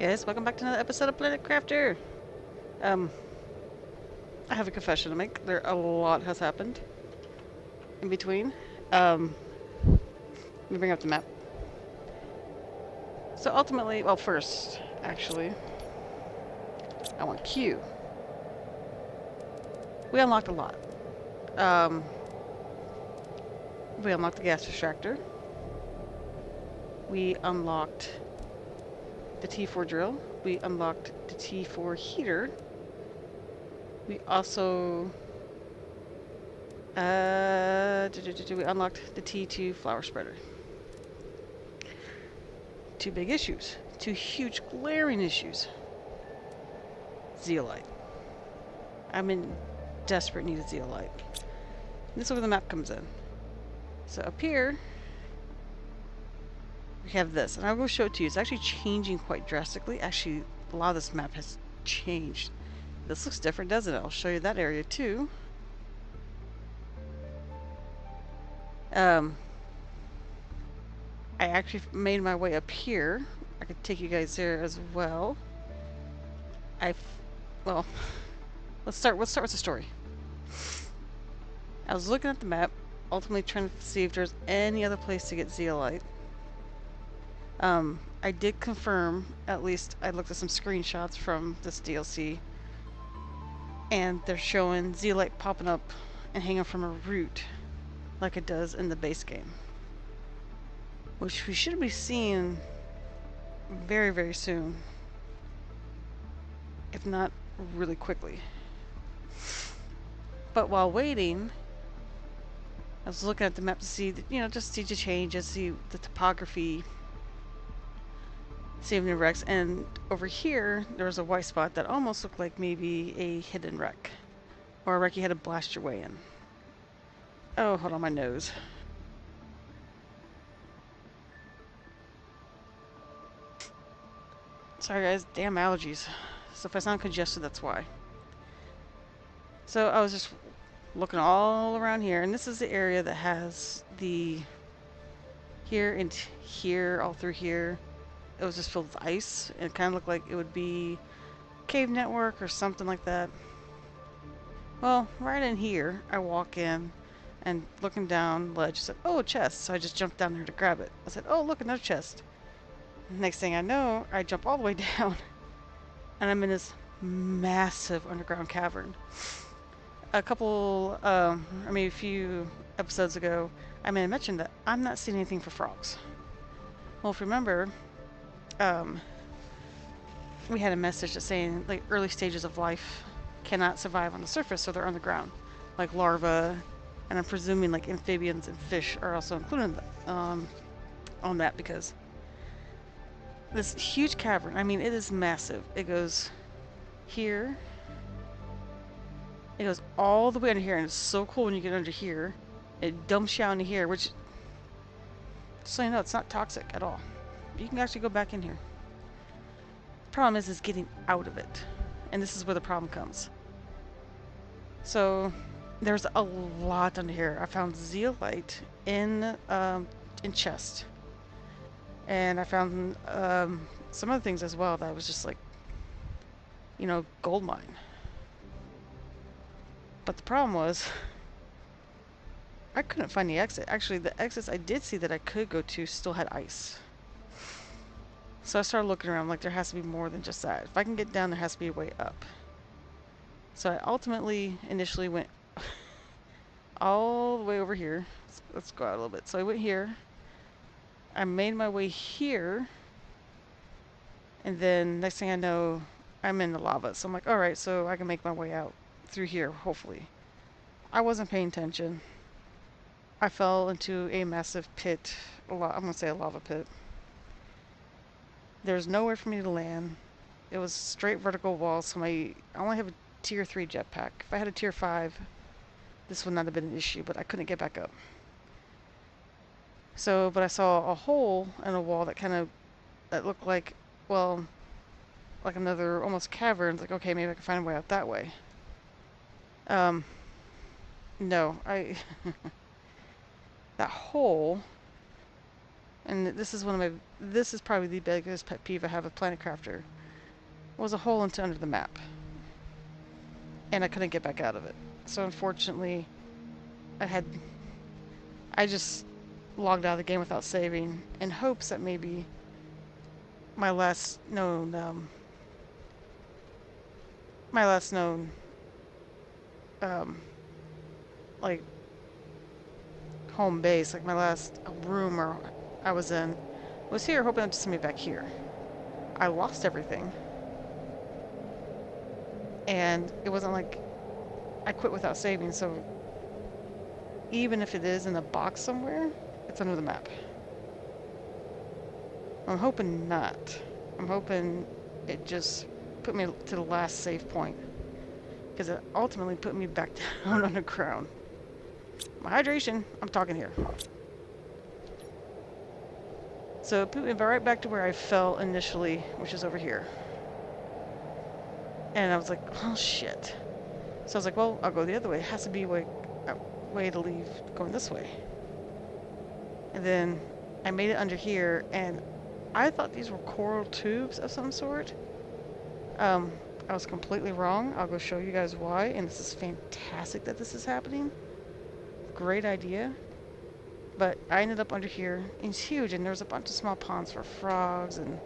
Yes, welcome back to another episode of Planet Crafter. Um, I have a confession to make. A lot has happened in between. Let me bring up the map. So ultimately, well, first, actually, I want Q. We unlocked a lot. Um, we unlocked the gas extractor. We unlocked the T4 drill. We unlocked the T4 heater. We also we unlocked the T2 flower spreader. Two big issues. Two huge glaring issues. Zeolite. I'm in desperate need of zeolite. This is where the map comes in. So up here, we have this, and I will show it to you. It's actually changing quite drastically. Actually, a lot of this map has changed. This looks different, doesn't it? I'll show you that area too. Um, I actually made my way up here. I could take you guys there as well. Well, let's start with the story. I was looking at the map, ultimately trying to see if there's any other place to get zeolite. I did confirm, at least I looked at some screenshots from this DLC, and they're showing zeolite popping up and hanging from a root like it does in the base game, which we should be seeing very, very soon, if not really quickly. But while waiting, I was looking at the map to see, just see the changes, see the topography, see new wrecks, and over here there was a white spot that almost looked like maybe a hidden wreck, or a wreck you had to blast your way in. Oh, hold on, my nose. Sorry guys, damn allergies. So if I sound congested, that's why. So I was just looking all around here, and this is the area that has the here and here, all through here. It was just filled with ice, and it kind of looked like it would be cave network or something like that. Well, right in here, I walk in, and looking down ledge, I said, oh, a chest. So I just jumped down there to grab it. I said, oh, look, another chest. Next thing I know, I jump all the way down, and I'm in this massive underground cavern. A few episodes ago, I may have mentioned that I'm not seeing anything for frogs. Well, if you remember, we had a message that's saying, like, early stages of life cannot survive on the surface, so they're underground, like larvae, and I'm presuming like amphibians and fish are also included on that, because this huge cavern, I mean, it is massive. It goes here, it goes all the way under here, and it's so cool when you get under here. It dumps you out into here, which, just so you know, it's not toxic at all. You can actually go back in here. The problem is getting out of it, and this is where the problem comes. So there's a lot under here. I found zeolite in chest, and I found some other things as well that was just like, gold mine. But the problem was, I couldn't find the exit. Actually, the exits I did see that I could go to still had ice. So I started looking around, like, there has to be more than just that. If I can get down, there has to be a way up. So I initially went all the way over here. Let's go out a little bit. So I went here. I made my way here. And then next thing I know, I'm in the lava. So I'm like, alright, so I can make my way out through here, hopefully. I wasn't paying attention. I fell into a massive pit. I'm going to say a lava pit. There's nowhere for me to land. It was straight vertical walls, so I only have a tier 3 jetpack. If I had a tier 5, this would not have been an issue, but I couldn't get back up. So, but I saw a hole in a wall that looked like, well, like another almost cavern. Like, okay, maybe I can find a way out that way. No, that hole and this is this is probably the biggest pet peeve I have with Planet Crafter, was a hole into under the map. And I couldn't get back out of it. So unfortunately, I just logged out of the game without saving in hopes that maybe my last known, um, like home base, like my last room or I was in, was here, hoping to send me back here. I lost everything. And it wasn't like I quit without saving, so even if it is in a box somewhere, it's under the map. I'm hoping not. I'm hoping it just put me to the last save point, because it ultimately put me back down on the ground. My hydration, I'm talking here. So it put me right back to where I fell initially, which is over here. And I was like, oh shit. So I was like, well, I'll go the other way. It has to be a way to leave going this way. And then I made it under here, and I thought these were coral tubes of some sort. I was completely wrong. I'll go show you guys why, and this is fantastic that this is happening. Great idea. But I ended up under here. It's huge, and there's a bunch of small ponds for frogs, and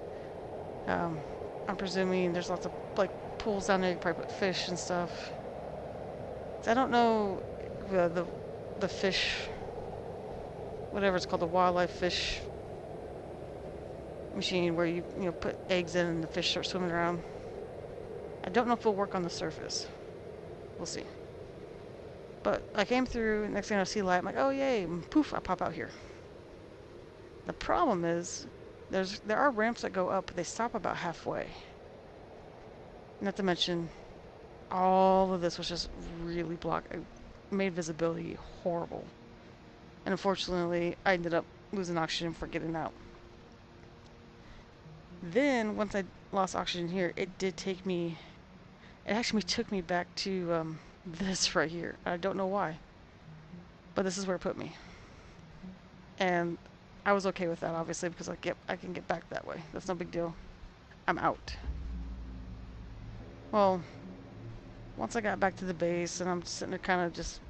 I'm presuming there's lots of like pools down there. You can probably put fish and stuff. So I don't know the fish, whatever it's called, the wildlife fish machine where you put eggs in and the fish start swimming around. I don't know if it'll work on the surface. We'll see. But I came through, next thing I see light, I'm like, oh yay, and poof, I pop out here. The problem is, there are ramps that go up, but they stop about halfway. Not to mention, all of this was just really blocked. It made visibility horrible. And unfortunately, I ended up losing oxygen for getting out. Then, once I lost oxygen here, it actually took me back to this right here. I don't know why, but this is where it put me. And I was okay with that, obviously, because I can get back that way. That's no big deal. I'm out. Well, once I got back to the base, and I'm sitting there kind of just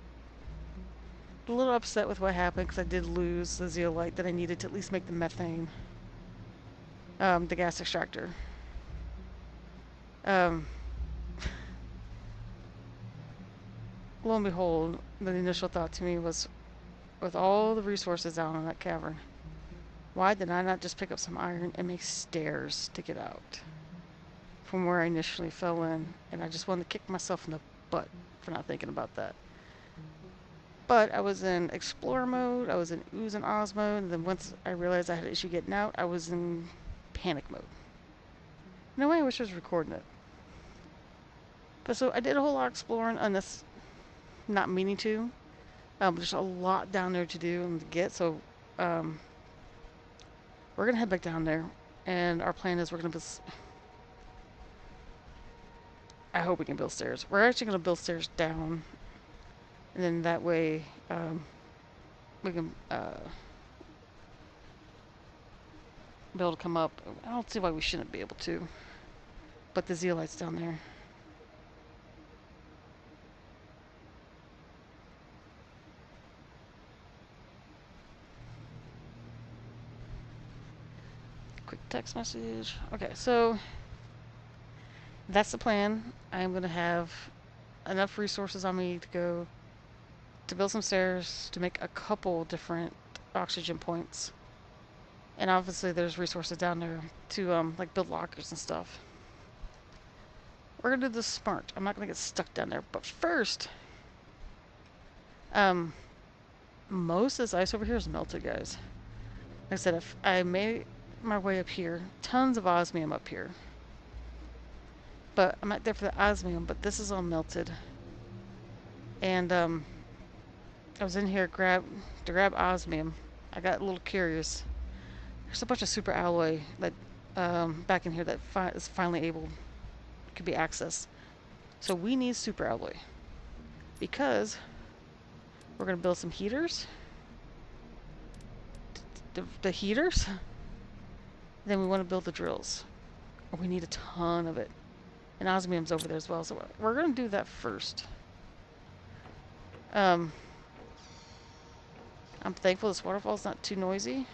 a little upset with what happened, because I did lose the zeolite that I needed to at least make the methane, the gas extractor. Lo and behold, the initial thought to me was, with all the resources down in that cavern, why did I not just pick up some iron and make stairs to get out from where I initially fell in? And I just wanted to kick myself in the butt for not thinking about that. But I was in explore mode, I was in ooze and ahs mode, and then once I realized I had an issue getting out, I was in panic mode. No way, I wish I was recording it. But so I did a whole lot of exploring on this, not meaning to. There's a lot down there to do and to get, so we're gonna head back down there, and our plan is we're gonna build. I hope we can build stairs. We're actually gonna build stairs down, and then that way we can be able to come up. I don't see why we shouldn't be able to, but the zeolite's down there. Quick text message. Okay, so that's the plan. I'm going to have enough resources on me to go to build some stairs, to make a couple different oxygen points. And obviously there's resources down there to like build lockers and stuff. We're going to do this smart. I'm not going to get stuck down there. But first, most of this ice over here is melted, guys. Like I said, if I made my way up here, tons of osmium up here. But I'm not there for the osmium, but this is all melted. And I was in here to grab osmium. I got a little curious. There's a bunch of super alloy that back in here that is finally could be accessed. So we need super alloy because we're gonna build some heaters. the heaters. Then we want to build the drills. Or we need a ton of it. And osmium's over there as well, so we're going to do that first. I'm thankful this waterfall's not too noisy.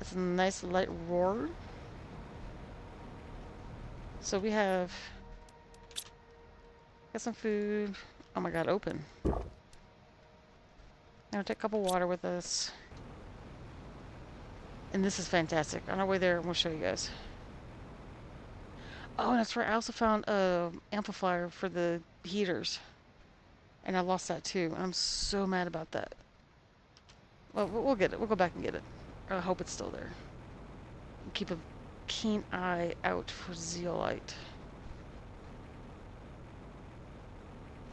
It's a nice light roar. So we have... Got some food. Oh my god, open. Now take a cup of water with us. And this is fantastic. On our way there, I'm going to show you guys. Oh, that's right. I also found a amplifier for the heaters. And I lost that too. I'm so mad about that. Well, we'll get it. We'll go back and get it. I hope it's still there. Keep a keen eye out for zeolite.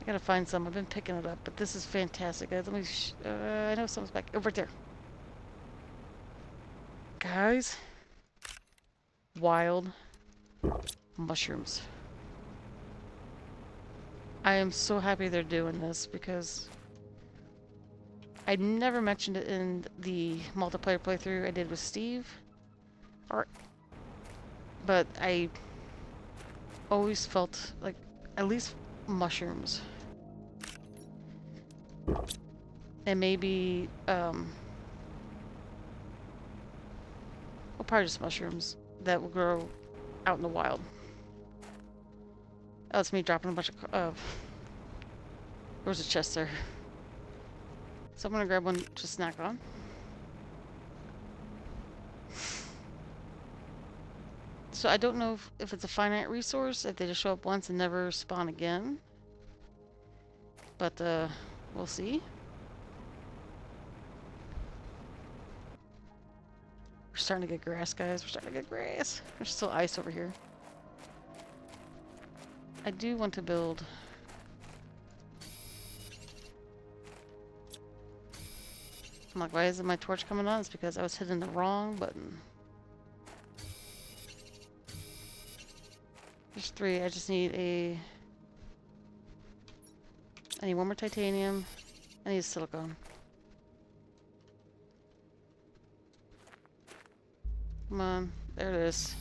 I gotta find some. I've been picking it up, but this is fantastic, guys. Let me. I know someone's back. Oh, right there. Guys, wild mushrooms. I am so happy they're doing this because I never mentioned it in the multiplayer playthrough I did with Steve. But I always felt like at least mushrooms. And maybe, well, probably just mushrooms that will grow out in the wild. Oh, it's me dropping a bunch of there was a chest there. So I'm gonna grab one to snack on. So I don't know if it's a finite resource, if they just show up once and never spawn again. But, we'll see. We're starting to get grass, guys. We're starting to get grass. There's still ice over here. I do want to build... I'm like, why isn't my torch coming on? It's because I was hitting the wrong button. There's 3. I just need a... I need 1 more titanium. I need silicone. Come on. There it is.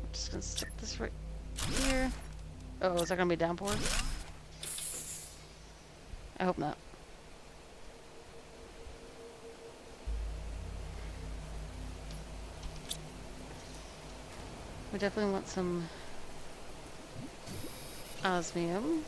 I'm just gonna stick this right here. Oh, is that gonna be a downpour? I hope not. We definitely want some osmium.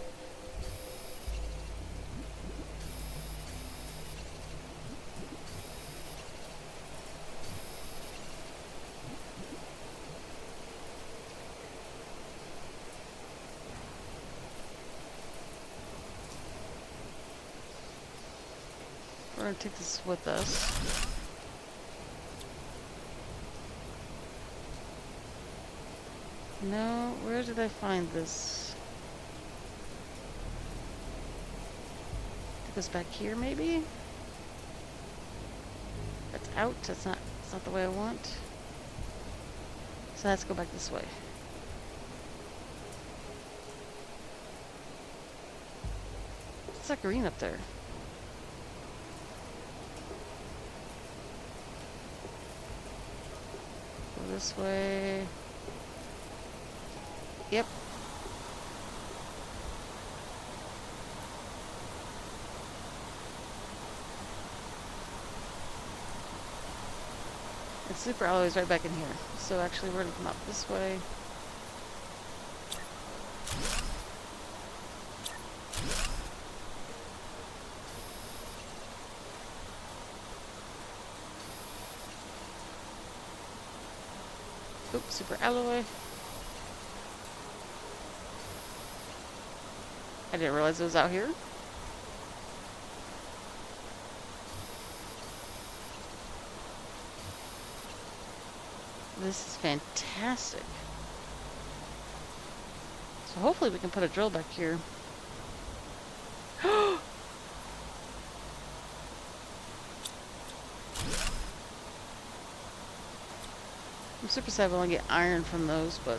We're gonna take this with us. No, where did I find this? It goes back here, maybe? That's out. That's not the way I want. So let's go back this way. What's that green up there? Go this way. Yep. And super alloys right back in here. So actually we're gonna come up this way. Oops, super alloy. I didn't realize it was out here. This is fantastic. So hopefully we can put a drill back here. I'm super sad we only get iron from those, but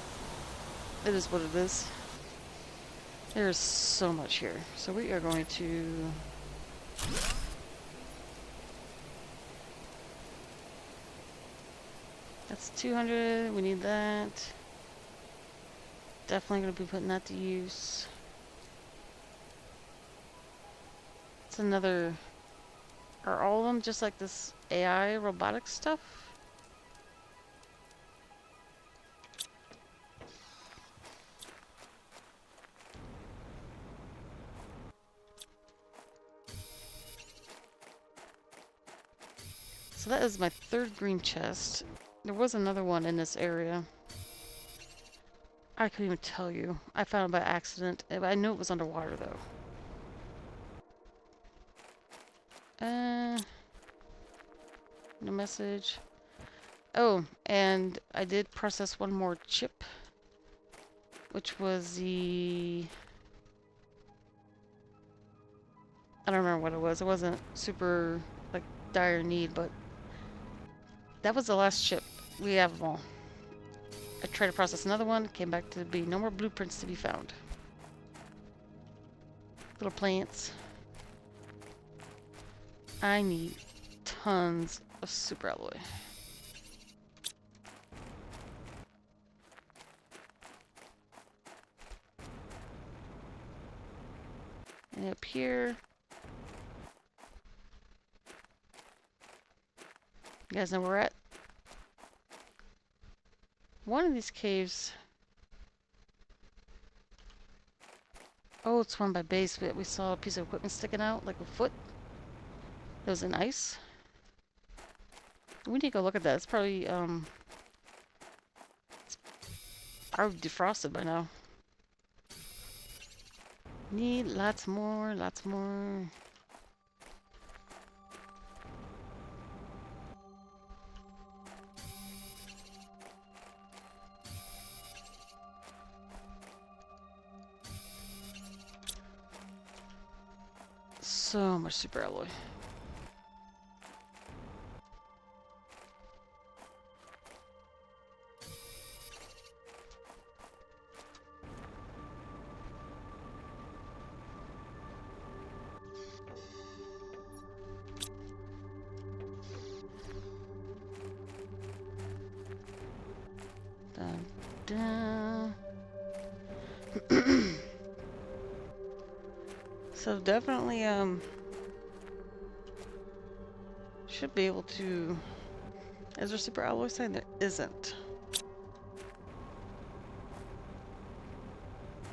it is what it is. There's so much here. So we are going to... That's 200. We need that. Definitely going to be putting that to use. It's another... Are all of them just like this AI robotic stuff? So that is my third green chest. There was another one in this area. I couldn't even tell you. I found it by accident. I knew it was underwater though. No message. Oh, and I did process one more chip, which was the... I don't remember what it was. It wasn't super, like, dire need, but that was the last chip. We have them all. I tried to process another one, came back to be no more blueprints to be found. Little plants. I need tons of super alloy. And up here, you guys know where we're at? One of these caves. Oh, it's one by base. We saw a piece of equipment sticking out, like a foot. It was in ice. We need to go look at that. It's probably defrosted by now. Need lots more, lots more. So much super alloy. Dun, dun. So definitely should be able to... Is there super alloy sign? There isn't.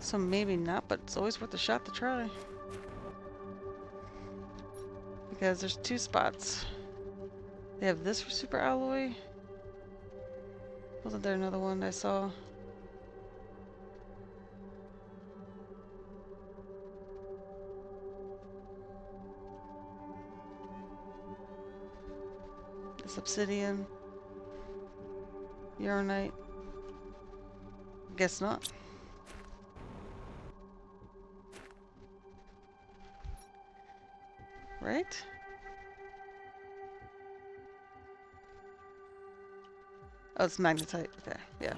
So maybe not, but it's always worth a shot to try. Because there's two spots. They have this for super alloy. Wasn't there another one I saw? This obsidian. Uranite. Guess not. Right? Oh, it's magnetite. Okay, yeah.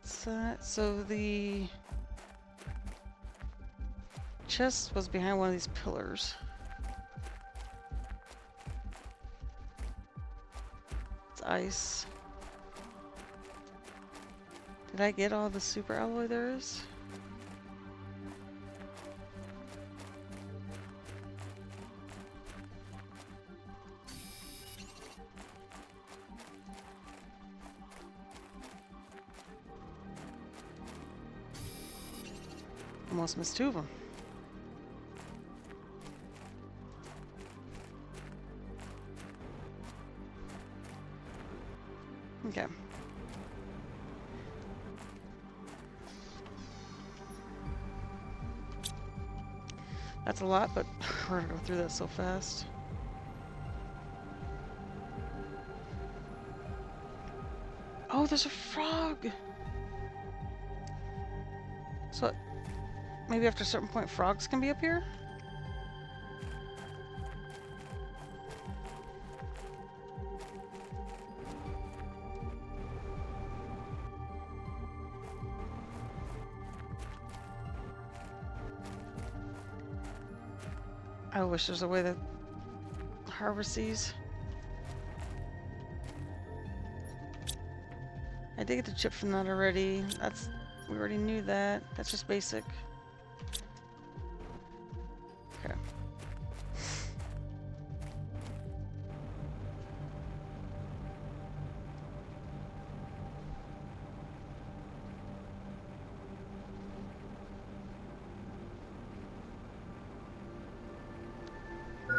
That's so the chest was behind one of these pillars. It's ice. Did I get all the super alloy there is? Almost missed two of them. Okay. That's a lot, but we're gonna go through that so fast. Oh, there's a frog! So, maybe after a certain point, frogs can be up here? I wish there's a way to harvest these. I did get the chip from that already. We already knew that. That's just basic. Okay.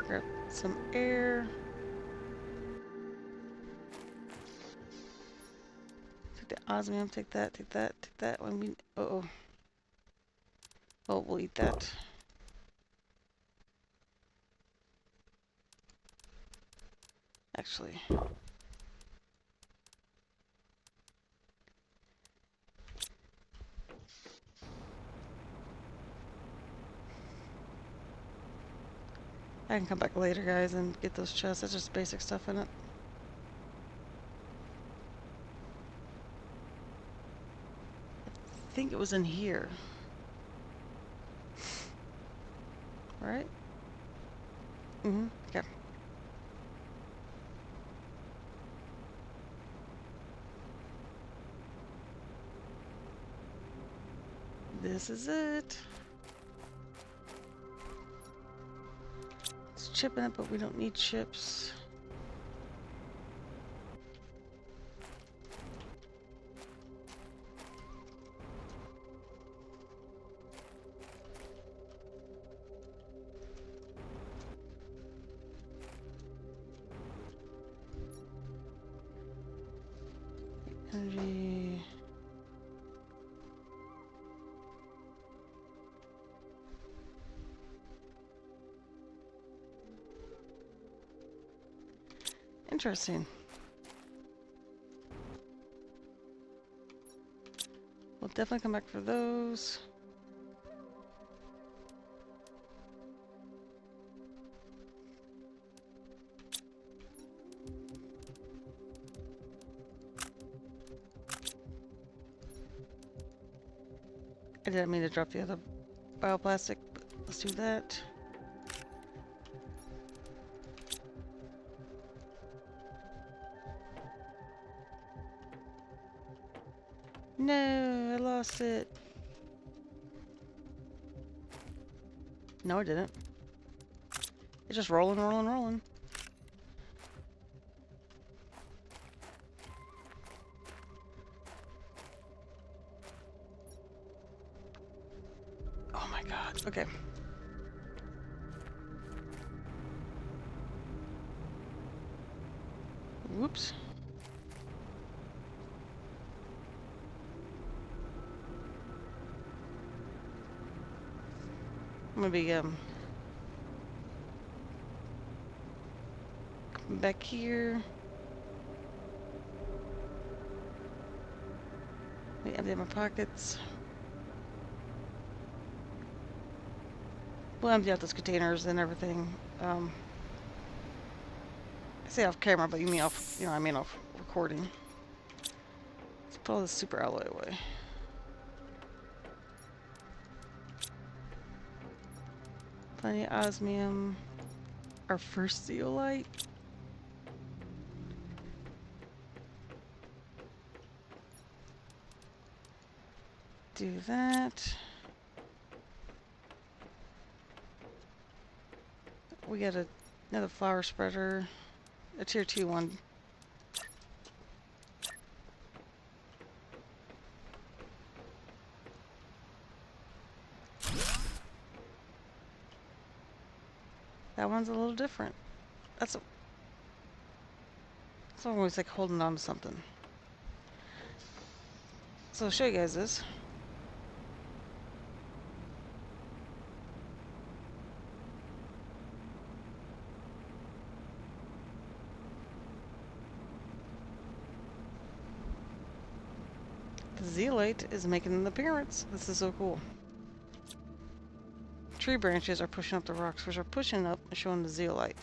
Grab some air. Take the osmium, take that, take that, take that. When we oh. Oh, we'll eat that. Actually. I can come back later, guys, and get those chests. That's just basic stuff in it. I think it was in here. Right? Mm-hmm. Okay. This is it. It's chip in it, but we don't need chips. Energy. Interesting. We'll definitely come back for those. I didn't mean to drop the other bioplastic, but let's do that. No, I lost it. No, I didn't. It's just rolling, rolling, rolling. Oh my god. Okay. Whoops. I'm gonna be coming back here. Let me empty my pockets. We'll empty out those containers and everything. I say off camera, but you mean off, you know, I mean off recording. Let's put all this super alloy away. Plenty of osmium. Our first zeolite. Do that. We got another flower spreader. A tier 2 one. That one's a little different. That's always like holding on to something. So I'll show you guys this. The zeolite is making an appearance. This is so cool. Tree branches are pushing up the rocks, which are pushing up and showing the zeolite.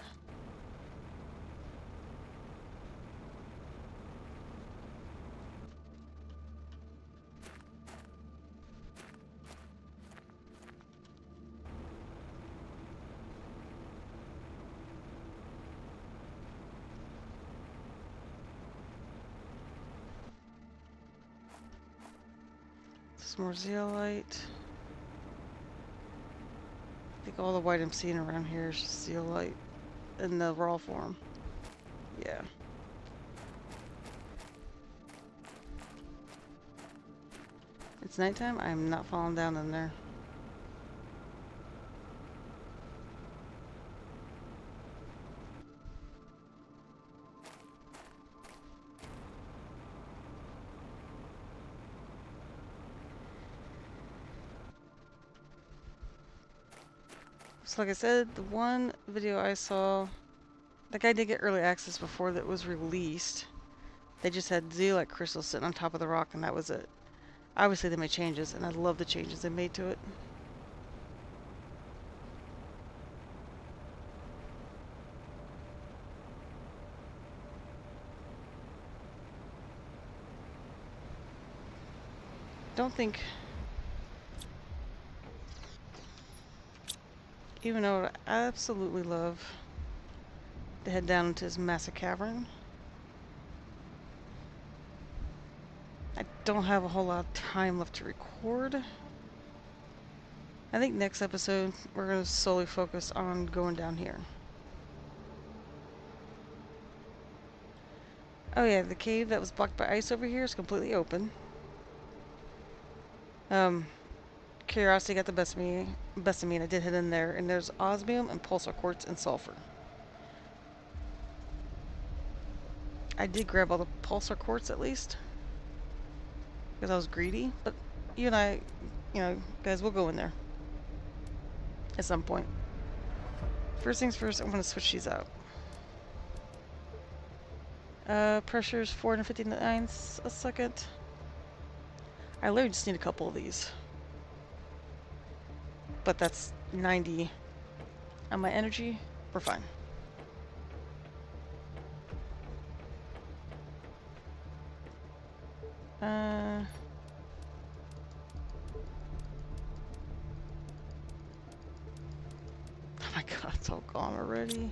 Some more zeolite. I think all the white I'm seeing around here is just zeolite in the raw form. Yeah. It's nighttime. I'm not falling down in there. So like I said, the one video I saw, the guy did get early access before that was released. They just had zeolite crystals sitting on top of the rock and that was it. Obviously they made changes and I love the changes they made to it. Don't think, even though I would absolutely love to head down into this massive cavern, I don't have a whole lot of time left to record. I think next episode we're going to solely focus on going down here. Oh yeah, the cave that was blocked by ice over here is completely open. Curiosity got the best of me, and I did head in there, and there's osmium and pulsar quartz and sulfur. I did grab all the pulsar quartz at least, because I was greedy, but you and I, guys, we'll go in there at some point. First things first, I'm going to switch these out. Pressure's 459 a second. I literally just need a couple of these. But that's 90 on my energy. We're fine. Oh my god, it's all gone already.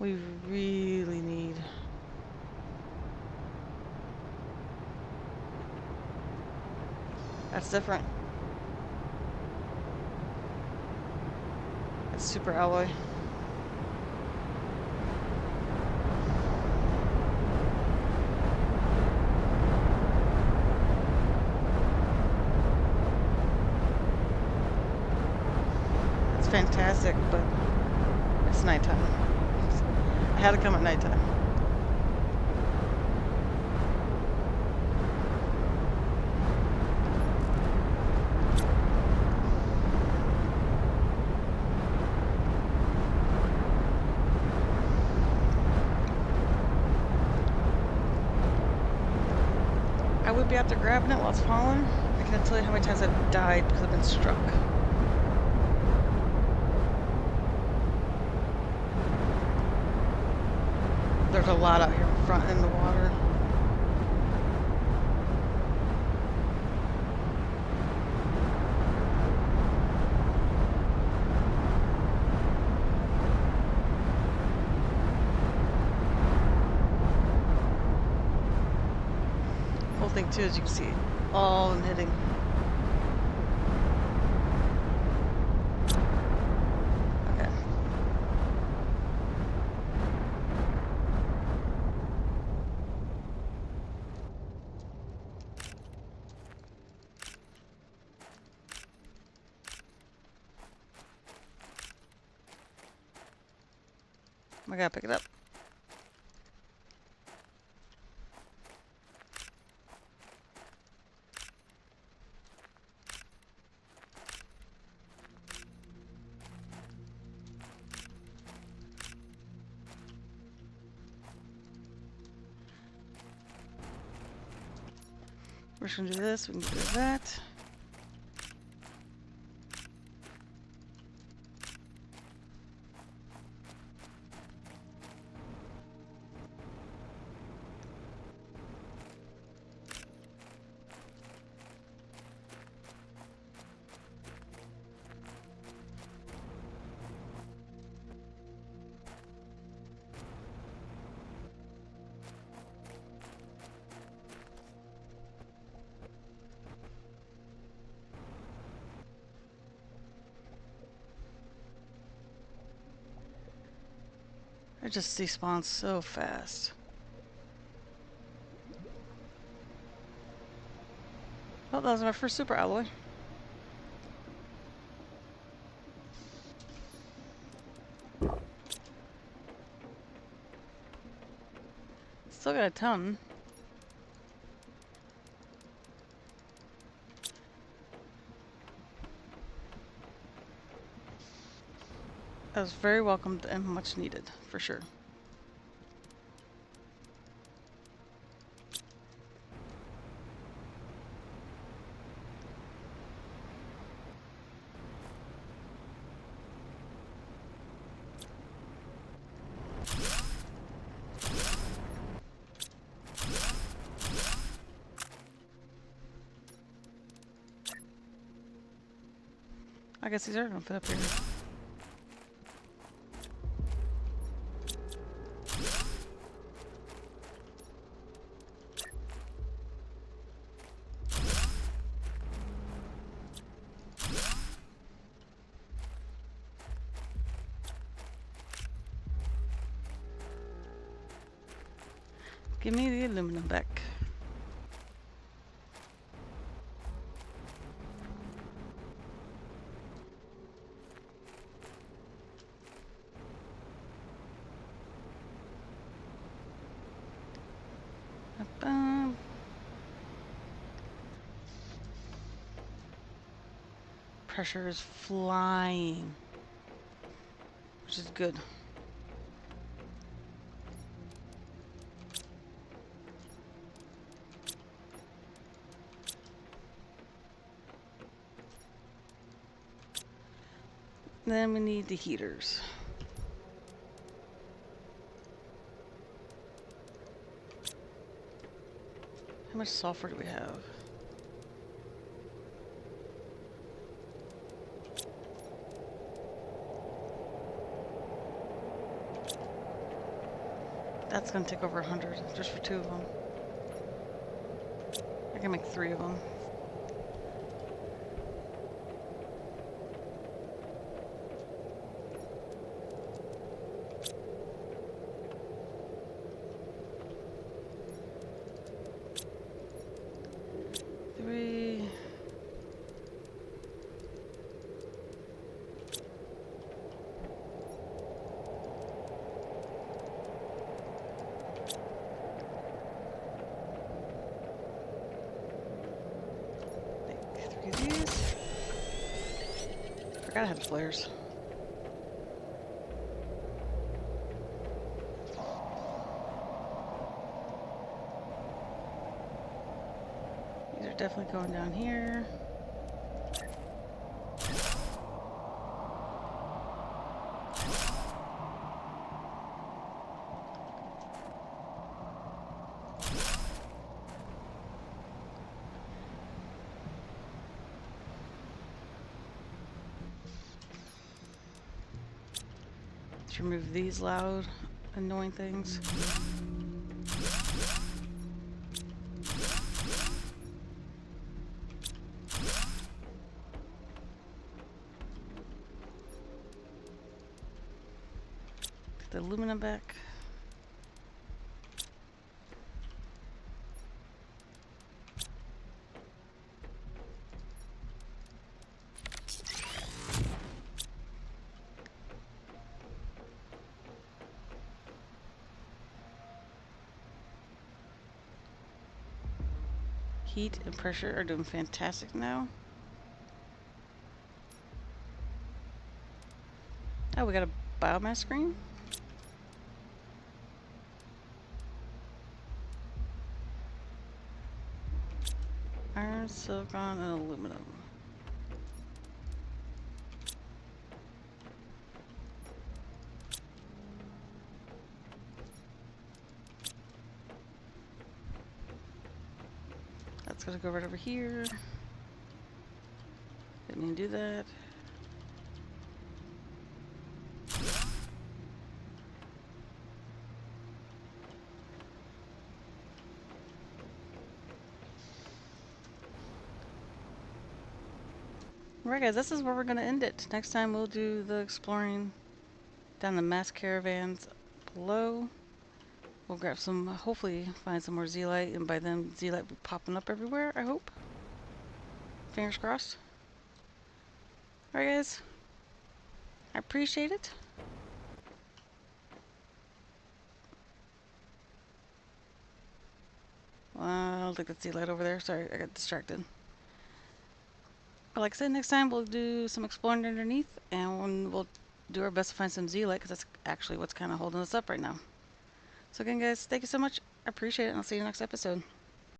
We really need... That's different. That's super alloy. It's fantastic, but it's nighttime. I had to come at nighttime. I would be out there grabbing it while it's falling. I can't tell you how many times I've died because I've been struck. There's a lot out here in front in the water. The whole thing too, as you can see, all in hitting. Okay. I gotta pick it up. We're just gonna do this, we can do that. I just despawn so fast. Oh, that was my first super alloy. Still got a ton. That was very welcomed and much needed, for sure. I guess these are gonna fit up here. Give me the aluminum back. Pressure is flying, which is good. Then we need the heaters. How much sulfur do we have? That's gonna take over 100 just for 2 of them. I can make 3 of them. These. Forgot I had flares. These are definitely going down here. Let's remove these loud, annoying things. Get the aluminum back. Heat and pressure are doing fantastic now. Oh, we got a biomass screen. Iron, silicon, and aluminum. That's gonna go right over here. Didn't mean to do that. Alright guys, this is where we're going to end it. Next time we'll do the exploring down the mass caravans below. We'll grab some, hopefully find some more zeolite, and by then zeolite will be popping up everywhere, I hope. Fingers crossed. Alright guys, I appreciate it. I don't think that's zeolite over there. Sorry, I got distracted. But like I said, next time we'll do some exploring underneath, and we'll do our best to find some zeolite, because that's actually what's kind of holding us up right now. So again guys, thank you so much. I appreciate it, and I'll see you next episode.